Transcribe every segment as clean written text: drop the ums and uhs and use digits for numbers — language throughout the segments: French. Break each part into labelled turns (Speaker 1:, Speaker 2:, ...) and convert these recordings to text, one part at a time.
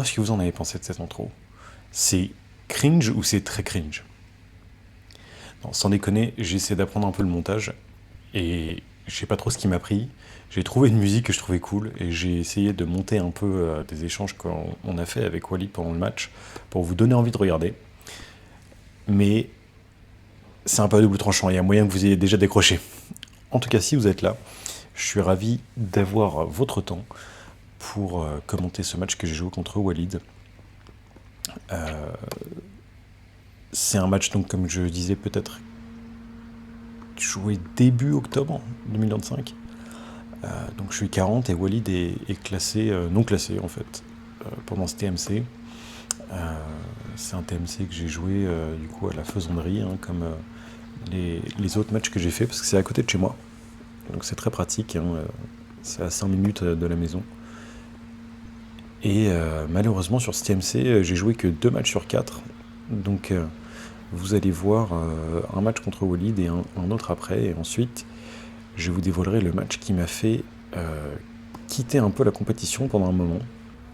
Speaker 1: Dites-moi ce que vous en avez pensé de cette intro. C'est cringe ou c'est très cringe? Non, sans déconner, j'ai essayé d'apprendre un peu le montage et je sais pas trop ce qui m'a pris. J'ai trouvé une musique que je trouvais cool et j'ai essayé de monter un peu des échanges qu'on a fait avec Walid pendant le match pour vous donner envie de regarder. Mais c'est un peu à double tranchant, il y a moyen que vous ayez déjà décroché. En tout cas, si vous êtes là, je suis ravi d'avoir votre temps pour commenter ce match que j'ai joué contre Walid. C'est un match, donc, comme je disais, peut-être joué début octobre 2025. Donc je suis 40 et Walid est classé, non classé en fait, pendant ce TMC. C'est un TMC que j'ai joué du coup à la Faisanderie, hein, comme les autres matchs que j'ai fait, parce que c'est à côté de chez moi. Donc c'est très pratique, hein, c'est à 5 minutes de la maison. Et malheureusement sur ce TMC, j'ai joué que 2 matchs sur 4. Donc vous allez voir un match contre Walid et un autre après. Et ensuite, je vous dévoilerai le match qui m'a fait quitter un peu la compétition pendant un moment.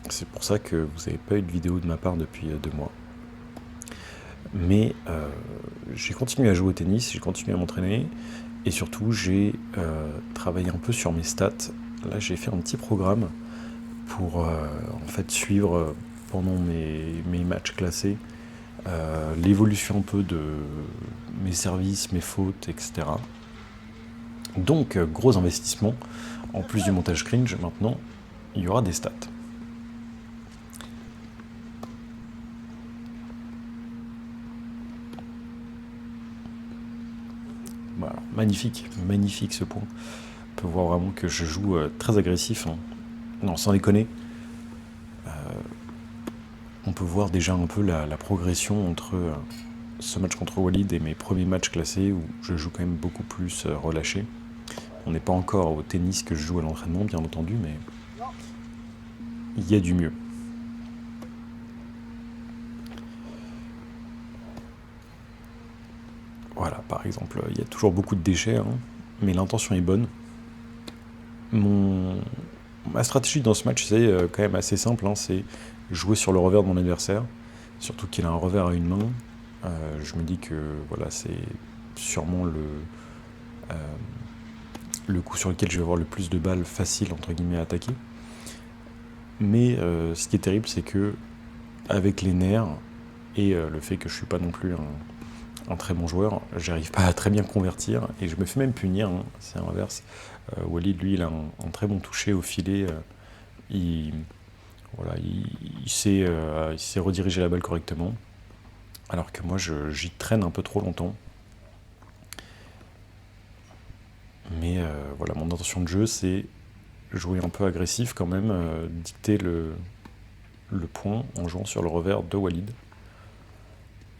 Speaker 1: C'est pour ça que vous n'avez pas eu de vidéo de ma part depuis 2 mois. Mais j'ai continué à jouer au tennis, j'ai continué à m'entraîner. Et surtout, j'ai travaillé un peu sur mes stats. Là, j'ai fait un petit programme pour en fait suivre pendant mes matchs classés l'évolution un peu de mes services, mes fautes, etc. Donc, gros investissement. En plus du montage cringe, maintenant, il y aura des stats. Voilà, magnifique, magnifique ce point. On peut voir vraiment que je joue très agressif, hein. Non, sans déconner. On peut voir déjà un peu la progression entre ce match contre Walid et mes premiers matchs classés où je joue quand même beaucoup plus relâché. On n'est pas encore au tennis que je joue à l'entraînement, bien entendu, mais il y a du mieux. Voilà, par exemple, il y a toujours beaucoup de déchets, hein, mais l'intention est bonne. Ma stratégie dans ce match, c'est quand même assez simple, hein, c'est jouer sur le revers de mon adversaire, surtout qu'il a un revers à une main. Je me dis que voilà, c'est sûrement le coup sur lequel je vais avoir le plus de balles faciles entre guillemets à attaquer. Mais ce qui est terrible, c'est que avec les nerfs et le fait que je suis pas non plus un très bon joueur, j'arrive pas à très bien convertir et je me fais même punir, hein, c'est l'inverse. Walid, lui, il a un très bon toucher au filet. Voilà, il sait rediriger la balle correctement, alors que moi, j'y traîne un peu trop longtemps. Mais voilà, mon intention de jeu, c'est jouer un peu agressif quand même, dicter le point en jouant sur le revers de Walid.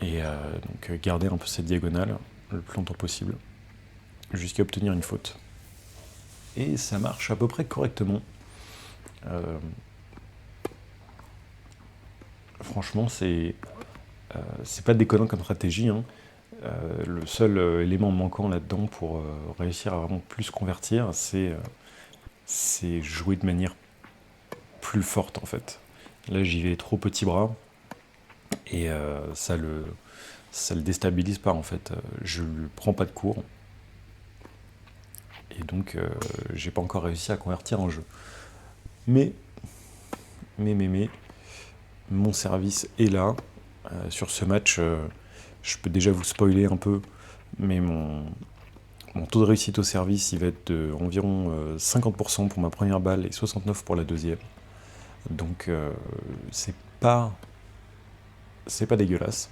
Speaker 1: Et donc garder un peu cette diagonale le plus longtemps possible, jusqu'à obtenir une faute. Et ça marche à peu près correctement. Franchement, c'est pas déconnant comme stratégie, hein. Le seul élément manquant là-dedans pour réussir à vraiment plus convertir, c'est jouer de manière plus forte en fait. Là, j'y vais trop petit bras et ça le déstabilise pas en fait. Je ne prends pas de cours et donc j'ai pas encore réussi à convertir en jeu. Mais, mon service est là. Sur ce match, je peux déjà vous spoiler un peu, mais mon taux de réussite au service, il va être d'environ 50% pour ma première balle et 69% pour la deuxième. Donc c'est pas dégueulasse.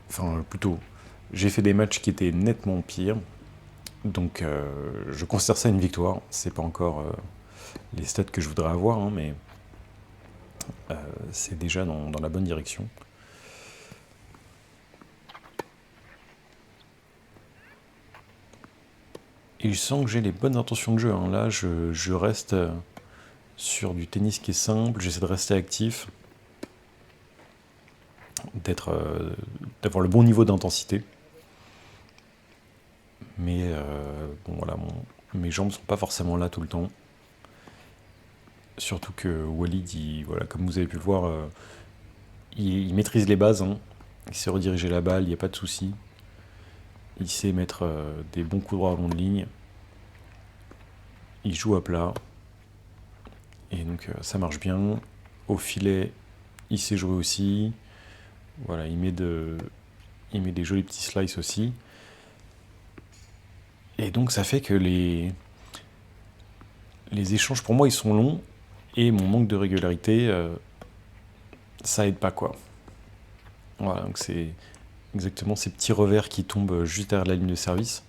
Speaker 1: Enfin, plutôt, j'ai fait des matchs qui étaient nettement pires. Donc je considère ça une victoire. C'est pas encore les stats que je voudrais avoir, hein, mais c'est déjà dans la bonne direction. Et je sens que j'ai les bonnes intentions de jeu, hein. Là, je reste sur du tennis qui est simple, j'essaie de rester actif, d'avoir le bon niveau d'intensité. Mais bon, voilà, mes jambes sont pas forcément là tout le temps. Surtout que Walid, voilà, comme vous avez pu le voir, il maîtrise les bases, hein. Il sait rediriger la balle, il n'y a pas de souci. Il sait mettre des bons coups droits à longue ligne. Il joue à plat. Et donc ça marche bien. Au filet, il sait jouer aussi. Voilà, il met des jolis petits slices aussi. Et donc ça fait que les échanges pour moi ils sont longs et mon manque de régularité, ça aide pas quoi. Voilà, donc c'est exactement ces petits revers qui tombent juste derrière la ligne de service.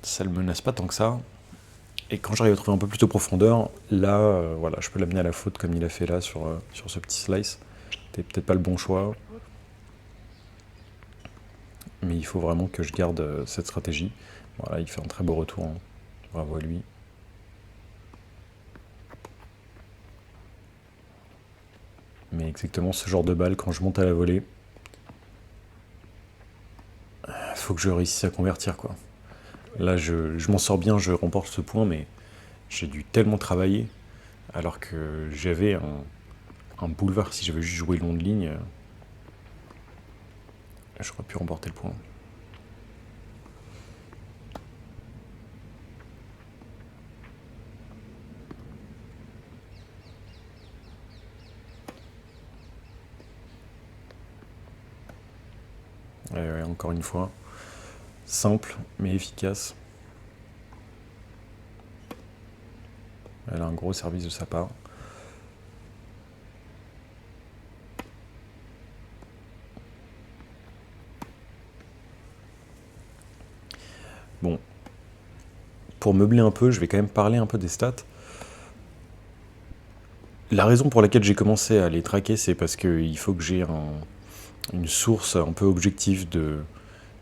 Speaker 1: Ça le menace pas tant que ça. Et quand j'arrive à trouver un peu plus de profondeur, là, voilà, je peux l'amener à la faute comme il a fait là sur ce petit slice. C'était peut-être pas le bon choix, mais il faut vraiment que je garde cette stratégie. Voilà, il fait un très beau retour, hein. Bravo à lui. Mais exactement ce genre de balle, quand je monte à la volée, faut que je réussisse à convertir quoi. Là, je m'en sors bien, je remporte ce point, mais j'ai dû tellement travailler, alors que j'avais un boulevard. Si j'avais juste joué long de ligne, j'aurais pu remporter le point. Ouais, encore une fois, simple mais efficace. Elle a un gros service de sa part. Bon, pour meubler un peu, je vais quand même parler un peu des stats. La raison pour laquelle j'ai commencé à les traquer, c'est parce qu'il faut que j'ai une source un peu objective de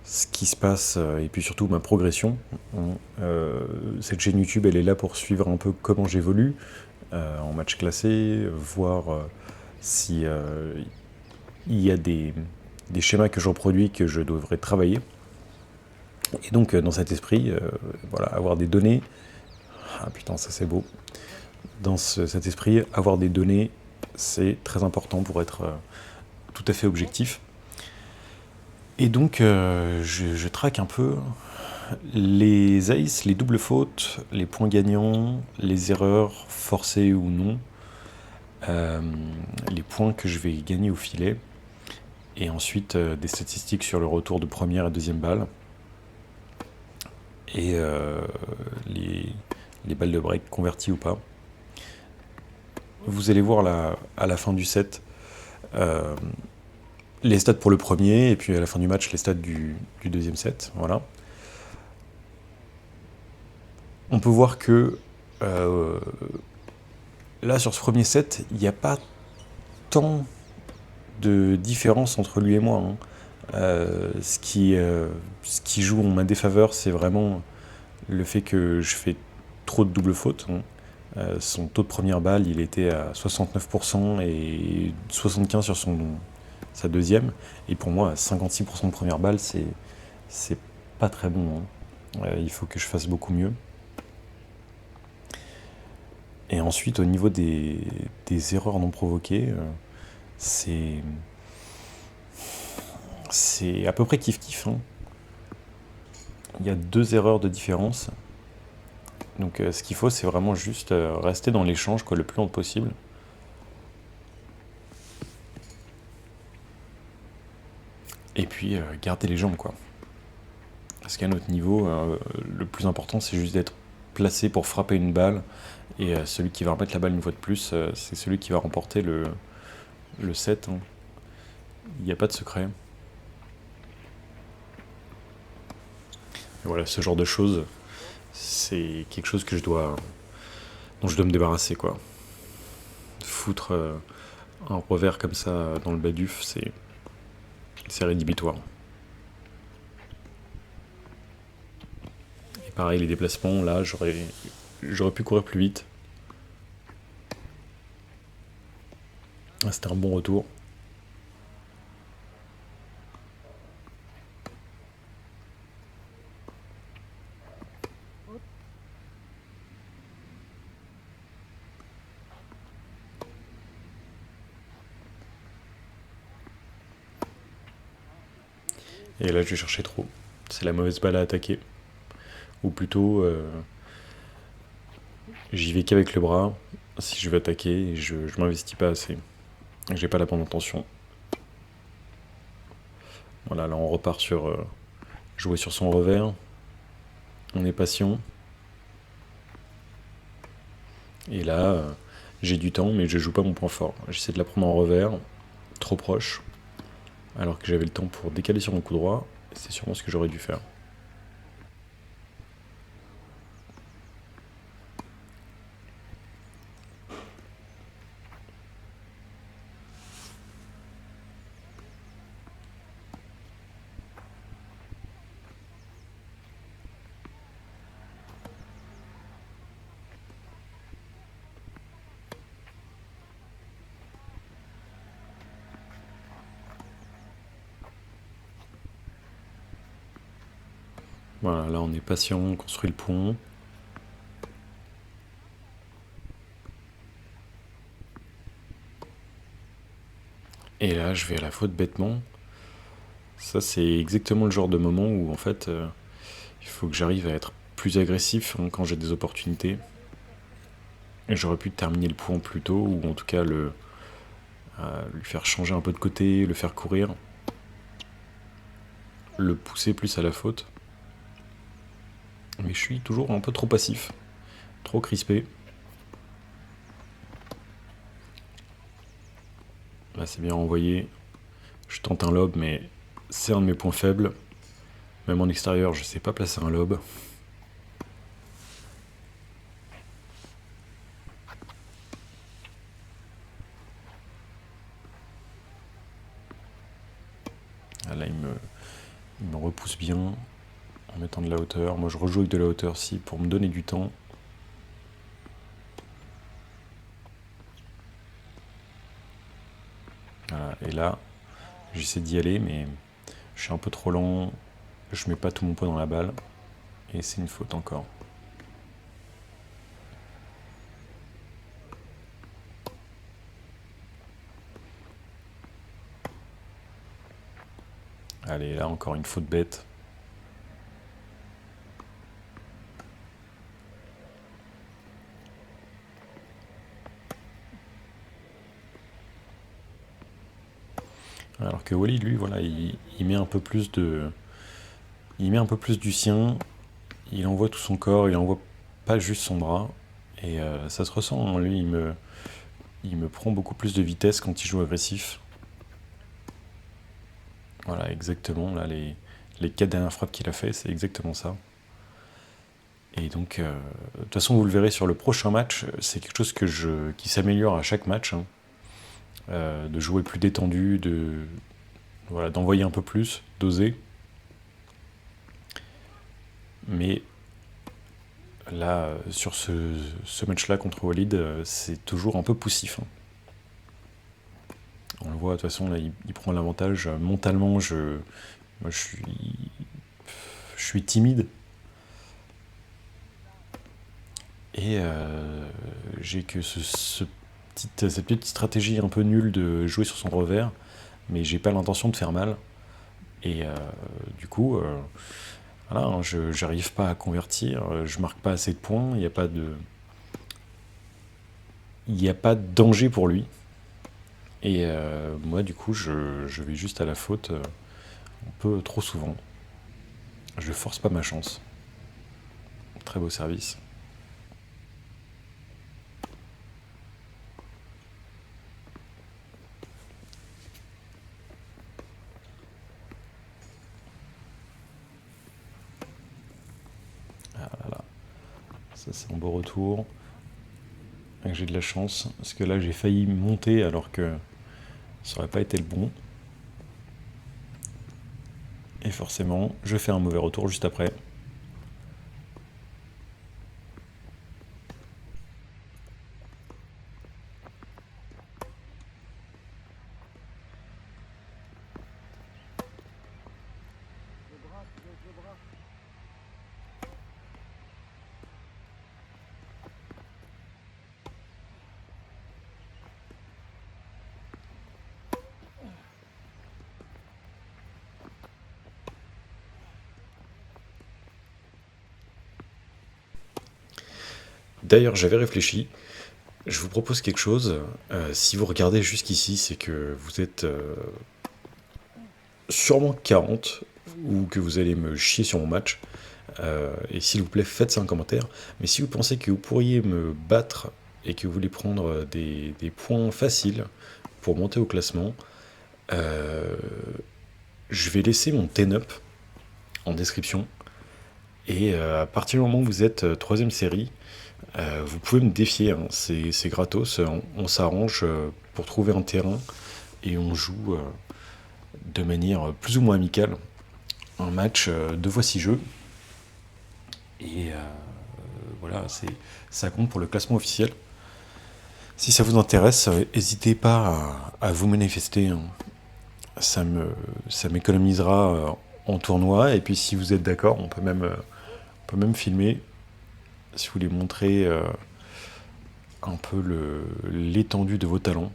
Speaker 1: ce qui se passe et puis surtout ma progression. Cette chaîne YouTube, elle est là pour suivre un peu comment j'évolue en match classé, voir si il y a des schémas que je reproduis que je devrais travailler. Et donc dans cet esprit, voilà, avoir des données. Ah putain, ça c'est beau. Dans cet esprit, avoir des données, c'est très important pour être tout à fait objectif. Et donc, je traque un peu les aces, les doubles fautes, les points gagnants, les erreurs forcées ou non, euh, les points que je vais gagner au filet, et ensuite des statistiques sur le retour de première et deuxième balle, et les balles de break converties ou pas. Vous allez voir là, à la fin du set euh, les stats pour le premier, et puis à la fin du match, les stats du deuxième set. Voilà. On peut voir que euh, là, sur ce premier set, il n'y a pas tant de différence entre lui et moi, hein. Ce qui joue en ma défaveur, c'est vraiment le fait que je fais trop de double fautes, hein. Son taux de première balle, il était à 69% et 75% sur sa deuxième. Et pour moi, à 56% de première balle, c'est pas très bon, hein. Il faut que je fasse beaucoup mieux. Et ensuite, au niveau des erreurs non provoquées, c'est c'est à peu près kiff-kiff, hein. Il y a 2 erreurs de différence. Donc ce qu'il faut, c'est vraiment juste rester dans l'échange le plus longtemps possible. Et puis garder les jambes, quoi. Parce qu'à notre niveau, le plus important, c'est juste d'être placé pour frapper une balle. Et celui qui va remettre la balle une fois de plus, c'est celui qui va remporter le set, hein. Il n'y a pas de secret. Et voilà, ce genre de choses, c'est quelque chose dont je dois me débarrasser, quoi. Foutre un revers comme ça dans le bas duf, c'est rédhibitoire. Et pareil, les déplacements, là, j'aurais pu courir plus vite. Ah, c'était un bon retour. Et là, je vais chercher trop. C'est la mauvaise balle à attaquer. Ou plutôt, j'y vais qu'avec le bras. Si je veux attaquer, je m'investis pas assez. J'ai pas la bonne intention. Voilà, là on repart sur jouer sur son revers. On est patient. Et là, j'ai du temps, mais je joue pas mon point fort. J'essaie de la prendre en revers, trop proche, alors que j'avais le temps pour décaler sur mon coup droit. C'est sûrement ce que j'aurais dû faire. Voilà, là on est patient, on construit le pont. Et là, je vais à la faute bêtement. Ça, c'est exactement le genre de moment où, en fait, il faut que j'arrive à être plus agressif quand j'ai des opportunités. Et j'aurais pu terminer le point plus tôt, ou en tout cas lui faire changer un peu de côté, le faire courir, le pousser plus à la faute. Mais je suis toujours un peu trop passif, trop crispé. Là, c'est bien envoyé. Je tente un lob, mais c'est un de mes points faibles. Même en extérieur, je sais pas placer un lob. Ah, là, il me repousse bien en mettant de la hauteur. Moi, je rejoue avec de la hauteur aussi pour me donner du temps. Voilà. Et là, j'essaie d'y aller, mais je suis un peu trop lent. Je mets pas tout mon poids dans la balle. Et c'est une faute encore. Allez, là, encore une faute bête. Alors que Wally, lui, voilà, il met un peu plus de. Il met un peu plus du sien. Il envoie tout son corps, il envoie pas juste son bras. Et ça se ressent, hein. Lui, il me prend beaucoup plus de vitesse quand il joue agressif. Voilà, exactement. Là, les 4 dernières frappes qu'il a fait, c'est exactement ça. Et donc, de toute façon, vous le verrez sur le prochain match, c'est quelque chose qui s'améliore à chaque match, hein. De jouer plus détendu, voilà, d'envoyer un peu plus, d'oser. Mais là, sur ce match-là contre Walid, c'est toujours un peu poussif, hein. On le voit, de toute façon, là, il prend l'avantage. Mentalement, moi, je suis timide. Et j'ai que cette petite stratégie un peu nulle de jouer sur son revers, mais j'ai pas l'intention de faire mal. Et du coup, voilà, hein, je j'arrive pas à convertir, je marque pas assez de points, il y a pas de danger pour lui. Et moi, du coup, je vais juste à la faute un peu trop souvent. Je force pas ma chance. Très beau service. Ah là là, ça c'est un beau retour. J'ai de la chance, parce que là j'ai failli monter alors que ça aurait pas été le bon. Et forcément, je fais un mauvais retour juste après. D'ailleurs, j'avais réfléchi, je vous propose quelque chose. Si vous regardez jusqu'ici, c'est que vous êtes sûrement 40 ou que vous allez me chier sur mon match. Et s'il vous plaît, faites ça en commentaire. Mais si vous pensez que vous pourriez me battre et que vous voulez prendre des points faciles pour monter au classement, je vais laisser mon ten-up en description. Et à partir du moment où vous êtes troisième série, vous pouvez me défier, hein. C'est gratos, on s'arrange pour trouver un terrain et on joue de manière plus ou moins amicale un match 2 x 6 jeux. Et voilà, ça compte pour le classement officiel. Si ça vous intéresse, n'hésitez pas à vous manifester, hein. Ça m'économisera en tournoi. Et puis si vous êtes d'accord, on peut même filmer si vous voulez montrer un peu l'étendue de vos talents.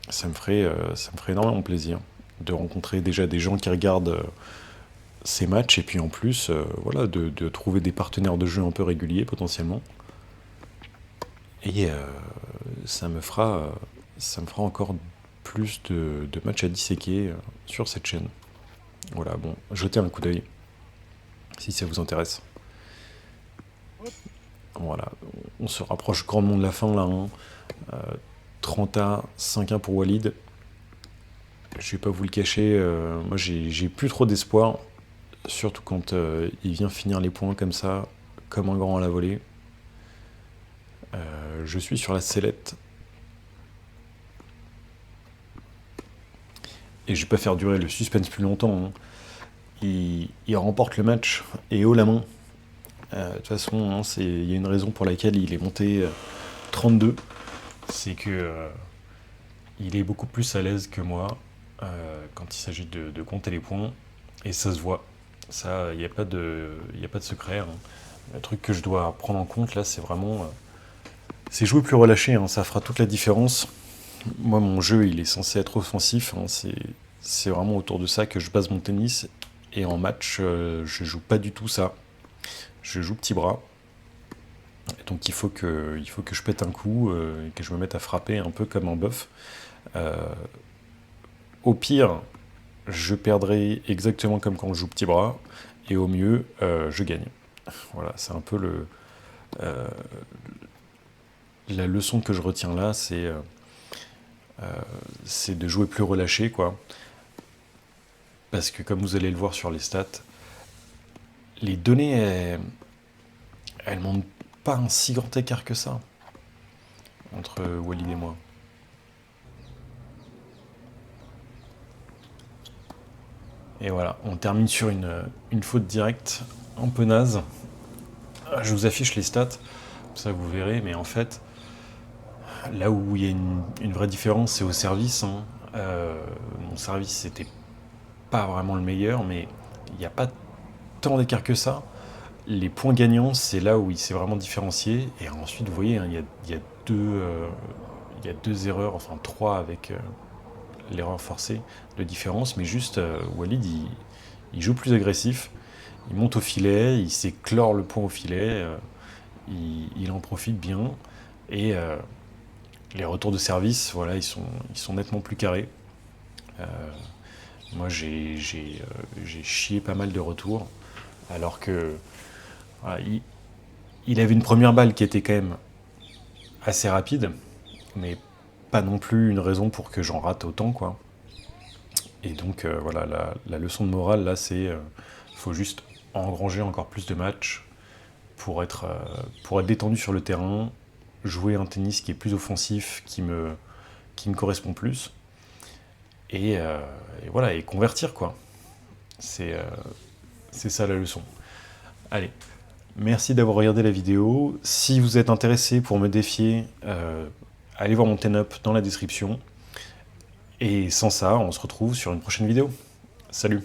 Speaker 1: Ça me ferait énormément plaisir de rencontrer déjà des gens qui regardent ces matchs et puis en plus voilà, de trouver des partenaires de jeu un peu réguliers potentiellement. Et ça me fera encore plus de matchs à disséquer sur cette chaîne. Voilà, bon, jetez un coup d'œil si ça vous intéresse. Voilà, on se rapproche grandement de la fin là, hein. 30-1, 5-1 pour Walid. Je vais pas vous le cacher, moi j'ai plus trop d'espoir, surtout quand il vient finir les points comme ça, comme un grand à la volée. Je suis sur la sellette. Et je vais pas faire durer le suspense plus longtemps, hein. Il remporte le match et haut la main. De toute façon, hein, il y a une raison pour laquelle il est monté 32. C'est que il est beaucoup plus à l'aise que moi quand il s'agit de compter les points. Et ça se voit. Ça, il n'y a pas de secret, hein. Le truc que je dois prendre en compte là, c'est vraiment c'est jouer plus relâché, hein. Ça fera toute la différence. Moi, mon jeu, il est censé être offensif, hein. C'est vraiment autour de ça que je base mon tennis. Et en match, je joue pas du tout ça. Je joue petit bras. Et donc il faut que je pète un coup et que je me mette à frapper un peu comme un bœuf. Au pire, je perdrai exactement comme quand je joue petit bras. Et au mieux, je gagne. Voilà, c'est un peu la leçon que je retiens là, c'est de jouer plus relâché, quoi. Parce que comme vous allez le voir sur les stats, les données, elles montrent pas un si grand écart que ça entre Walid et moi. Et voilà, on termine sur une faute directe, un peu naze. Je vous affiche les stats, comme ça vous verrez, mais en fait, là où il y a une vraie différence, c'est au service, hein. Mon service, c'était pas vraiment le meilleur, mais il n'y a pas tant d'écart que ça. Les points gagnants, c'est là où il s'est vraiment différencié. Et ensuite, vous voyez, hein, il y a deux erreurs, enfin 3 avec l'erreur forcée de différence. Mais juste, Walid, il joue plus agressif. Il monte au filet, il s'éclore le point au filet. Il en profite bien. Et les retours de service, voilà, ils sont nettement plus carrés. Moi, j'ai chié pas mal de retours. Alors que voilà, il avait une première balle qui était quand même assez rapide, mais pas non plus une raison pour que j'en rate autant, quoi. Et donc voilà, la leçon de morale là, c'est faut juste engranger encore plus de matchs pour être détendu sur le terrain, jouer un tennis qui est plus offensif, qui me correspond plus, et voilà, et convertir, quoi. C'est ça la leçon. Allez, merci d'avoir regardé la vidéo. Si vous êtes intéressé pour me défier, allez voir mon ten-up dans la description. Et sans ça, on se retrouve sur une prochaine vidéo. Salut!